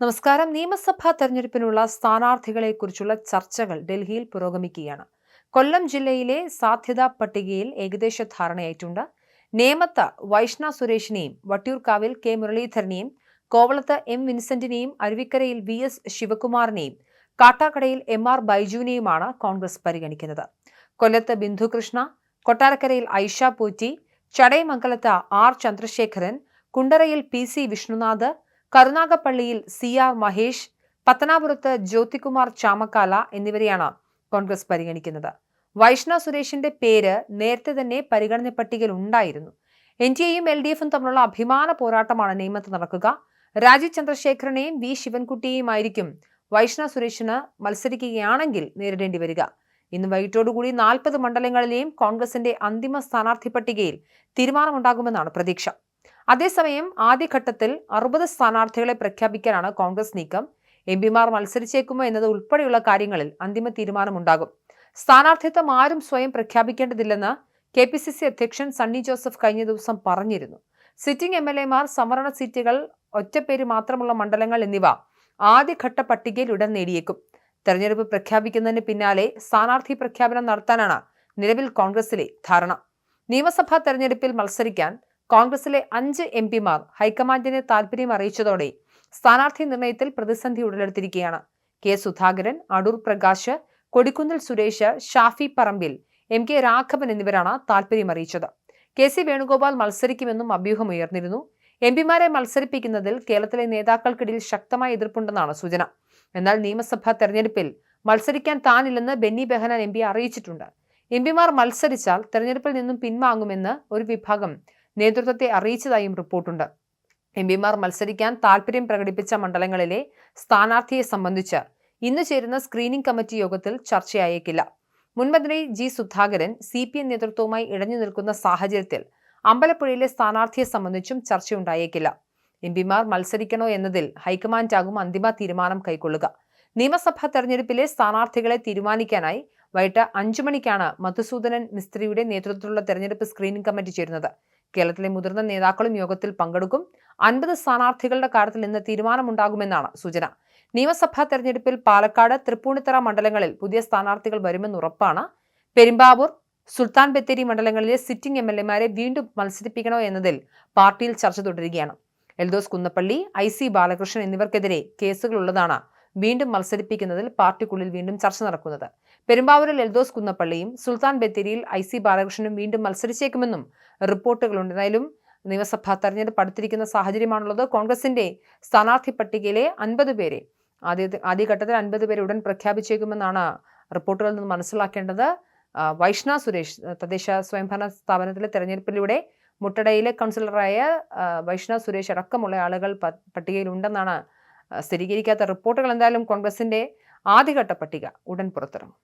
നമസ്കാരം. നിയമസഭാ തെരഞ്ഞെടുപ്പിനുള്ള സ്ഥാനാർത്ഥികളെക്കുറിച്ചുള്ള ചർച്ചകൾ ഡൽഹിയിൽ പുരോഗമിക്കുകയാണ്. കൊല്ലം ജില്ലയിലെ സാധ്യതാ പട്ടികയിൽ ഏകദേശ ധാരണയായിട്ടുണ്ട്. നേമത്ത് വൈഷ്ണ സുരേഷിനെയും വട്ടിയൂർക്കാവിൽ കെ മുരളീധരനെയും കോവളത്ത് എം വിൻസെന്റിനെയും അരുവിക്കരയിൽ VS ശിവകുമാറിനെയും കാട്ടാക്കടയിൽ MR ബൈജുവിനെയുമാണ് കോൺഗ്രസ് പരിഗണിക്കുന്നത്. കൊല്ലത്ത് ബിന്ദുകൃഷ്ണ, കൊട്ടാരക്കരയിൽ Aisha Potti, ചടയമംഗലത്ത് R Chandrasekharan, കുണ്ടറയിൽ PC Vishnunath, കരുനാഗപ്പള്ളിയിൽ CR Mahesh, പത്തനാപുരത്ത് ജ്യോതികുമാർ ചാമക്കാല എന്നിവരെയാണ് കോൺഗ്രസ് പരിഗണിക്കുന്നത്. വൈഷ്ണ സുരേഷിന്റെ പേര് നേരത്തെ തന്നെ പരിഗണന പട്ടികയിൽ ഉണ്ടായിരുന്നു. NDAയും LDFും തമ്മിലുള്ള അഭിമാന പോരാട്ടമാണ് നേമത്ത് നടക്കുക. രാജീവ് ചന്ദ്രശേഖരനെയും V ശിവൻകുട്ടിയെയുമായിരിക്കും വൈഷ്ണ സുരേഷിന് മത്സരിക്കുകയാണെങ്കിൽ നേരിടേണ്ടി വരിക. ഇന്ന് വൈകിട്ടോടുകൂടി 40 മണ്ഡലങ്ങളിലെയും കോൺഗ്രസിന്റെ അന്തിമ സ്ഥാനാർത്ഥി പട്ടികയിൽ തീരുമാനമുണ്ടാകുമെന്നാണ് പ്രതീക്ഷ. അതേസമയം ആദ്യഘട്ടത്തിൽ 60 സ്ഥാനാർത്ഥികളെ പ്രഖ്യാപിക്കാനാണ് കോൺഗ്രസ് നീക്കം. MPമാർ മത്സരിച്ചേക്കുമോ എന്നത് ഉൾപ്പെടെയുള്ള കാര്യങ്ങളിൽ അന്തിമ തീരുമാനമുണ്ടാകും. സ്ഥാനാർത്ഥിത്വം ആരും സ്വയം പ്രഖ്യാപിക്കേണ്ടതില്ലെന്ന് KPCC അധ്യക്ഷൻ സണ്ണി ജോസഫ് കഴിഞ്ഞ ദിവസം പറഞ്ഞിരുന്നു. സിറ്റിംഗ് MLAമാർ, സംവരണ സീറ്റുകൾ, ഒറ്റപ്പേര് മാത്രമുള്ള മണ്ഡലങ്ങൾ എന്നിവ ആദ്യഘട്ട പട്ടികയിൽ ഇടം നേടിയേക്കും. തെരഞ്ഞെടുപ്പ് പ്രഖ്യാപിക്കുന്നതിന് പിന്നാലെ സ്ഥാനാർത്ഥി പ്രഖ്യാപനം നടത്താനാണ് നിലവിൽ കോൺഗ്രസിലെ ധാരണ. നിയമസഭാ തെരഞ്ഞെടുപ്പിൽ മത്സരിക്കാൻ കോൺഗ്രസിലെ 5 MPമാർ ഹൈക്കമാൻഡിനെ താൽപര്യം അറിയിച്ചതോടെ സ്ഥാനാർത്ഥി നിർണയത്തിൽ പ്രതിസന്ധി ഉടലെടുത്തിരിക്കുകയാണ്. K സുധാകരൻ, അടൂർ പ്രകാശ്, കൊടിക്കുന്നിൽ സുരേഷ്, ഷാഫി പറമ്പിൽ, MK രാഘവൻ എന്നിവരാണ് താൽപര്യം അറിയിച്ചത്. KC വേണുഗോപാൽ മത്സരിക്കുമെന്നും അഭ്യൂഹമുയർന്നിരുന്നു. MPമാരെ മത്സരിപ്പിക്കുന്നതിൽ കേരളത്തിലെ നേതാക്കൾക്കിടയിൽ ശക്തമായ എതിർപ്പുണ്ടെന്നാണ് സൂചന. എന്നാൽ നിയമസഭാ തെരഞ്ഞെടുപ്പിൽ മത്സരിക്കാൻ താനില്ലെന്ന് ബെന്നി ബെഹനാൻ MP അറിയിച്ചിട്ടുണ്ട്. MPമാർ മത്സരിച്ചാൽ തെരഞ്ഞെടുപ്പിൽ നിന്നും പിൻവാങ്ങുമെന്ന് ഒരു വിഭാഗം നേതൃത്വത്തെ അറിയിച്ചതായും റിപ്പോർട്ടുണ്ട്. MPമാർ മത്സരിക്കാൻ താൽപര്യം പ്രകടിപ്പിച്ച മണ്ഡലങ്ങളിലെ സ്ഥാനാർത്ഥിയെ സംബന്ധിച്ച് ഇന്ന് ചേരുന്ന സ്ക്രീനിംഗ് കമ്മിറ്റി യോഗത്തിൽ ചർച്ചയായേക്കില്ല. മുൻമന്ത്രി G സുധാകരൻ CPM നേതൃത്വവുമായി ഇടഞ്ഞു നിൽക്കുന്ന സാഹചര്യത്തിൽ അമ്പലപ്പുഴയിലെ സ്ഥാനാർത്ഥിയെ സംബന്ധിച്ചും ചർച്ചയുണ്ടായേക്കില്ല. MPമാർ മത്സരിക്കണോ എന്നതിൽ ഹൈക്കമാൻഡാകും അന്തിമ തീരുമാനം കൈക്കൊള്ളുക. നിയമസഭാ തെരഞ്ഞെടുപ്പിലെ സ്ഥാനാർത്ഥികളെ തീരുമാനിക്കാനായി വൈകിട്ട് 5 മണിക്കാണ് മധുസൂദനൻ മിസ്ത്രിയുടെ നേതൃത്വത്തിലുള്ള തെരഞ്ഞെടുപ്പ് സ്ക്രീനിംഗ് കമ്മിറ്റി ചേരുന്നത്. കേരളത്തിലെ മുതിർന്ന നേതാക്കളും യോഗത്തിൽ പങ്കെടുക്കും. 50 സ്ഥാനാർത്ഥികളുടെ കാര്യത്തിൽ ഇന്ന് തീരുമാനമുണ്ടാകുമെന്നാണ് സൂചന. നിയമസഭാ തെരഞ്ഞെടുപ്പിൽ പാലക്കാട്, തൃപ്പൂണിത്തറ മണ്ഡലങ്ങളിൽ പുതിയ സ്ഥാനാർത്ഥികൾ വരുമെന്ന് ഉറപ്പാണ്. പെരുമ്പാവൂർ, സുൽത്താൻ ബത്തേരി മണ്ഡലങ്ങളിലെ സിറ്റിംഗ് MLAമാരെ വീണ്ടും മത്സരിപ്പിക്കണോ എന്നതിൽ പാർട്ടിയിൽ ചർച്ച തുടരുകയാണ്. എൽദോസ് കുന്നപ്പള്ളി, IC ബാലകൃഷ്ണൻ എന്നിവർക്കെതിരെ കേസുകളുള്ളതാണ് വീണ്ടും മത്സരിപ്പിക്കുന്നതിൽ പാർട്ടിക്കുള്ളിൽ വീണ്ടും ചർച്ച നടക്കുന്നത്. പെരുമ്പാവൂരിൽ എൽദോസ് കുന്നപ്പള്ളിയും സുൽത്താൻ ബത്തേരിയിൽ IC ബാലകൃഷ്ണനും വീണ്ടും മത്സരിച്ചേക്കുമെന്നും റിപ്പോർട്ടുകളുണ്ട്. എന്തായാലും നിയമസഭാ തെരഞ്ഞെടുപ്പ് അടുത്തിരിക്കുന്ന സാഹചര്യമാണുള്ളത്. കോൺഗ്രസിന്റെ സ്ഥാനാർത്ഥി പട്ടികയിലെ 50 പേരെ ആദ്യഘട്ടത്തിൽ 50 പേരെ ഉടൻ പ്രഖ്യാപിച്ചേക്കുമെന്നാണ് റിപ്പോർട്ടുകളിൽ നിന്ന് മനസ്സിലാക്കേണ്ടത്. വൈഷ്ണ സുരേഷ് തദ്ദേശ സ്വയംഭരണ സ്ഥാപനത്തിലെ തെരഞ്ഞെടുപ്പിലൂടെ മുട്ടടയിലെ കൗൺസിലറായ വൈഷ്ണ സുരേഷ് അടക്കമുള്ള ആളുകൾ പട്ടികയിലുണ്ടെന്നാണ് സ്ഥിരീകരിക്കാത്ത റിപ്പോർട്ടുകൾ. എന്തായാലും കോൺഗ്രസിന്റെ ആദ്യഘട്ട പട്ടിക ഉടൻ പുറത്തിറങ്ങും.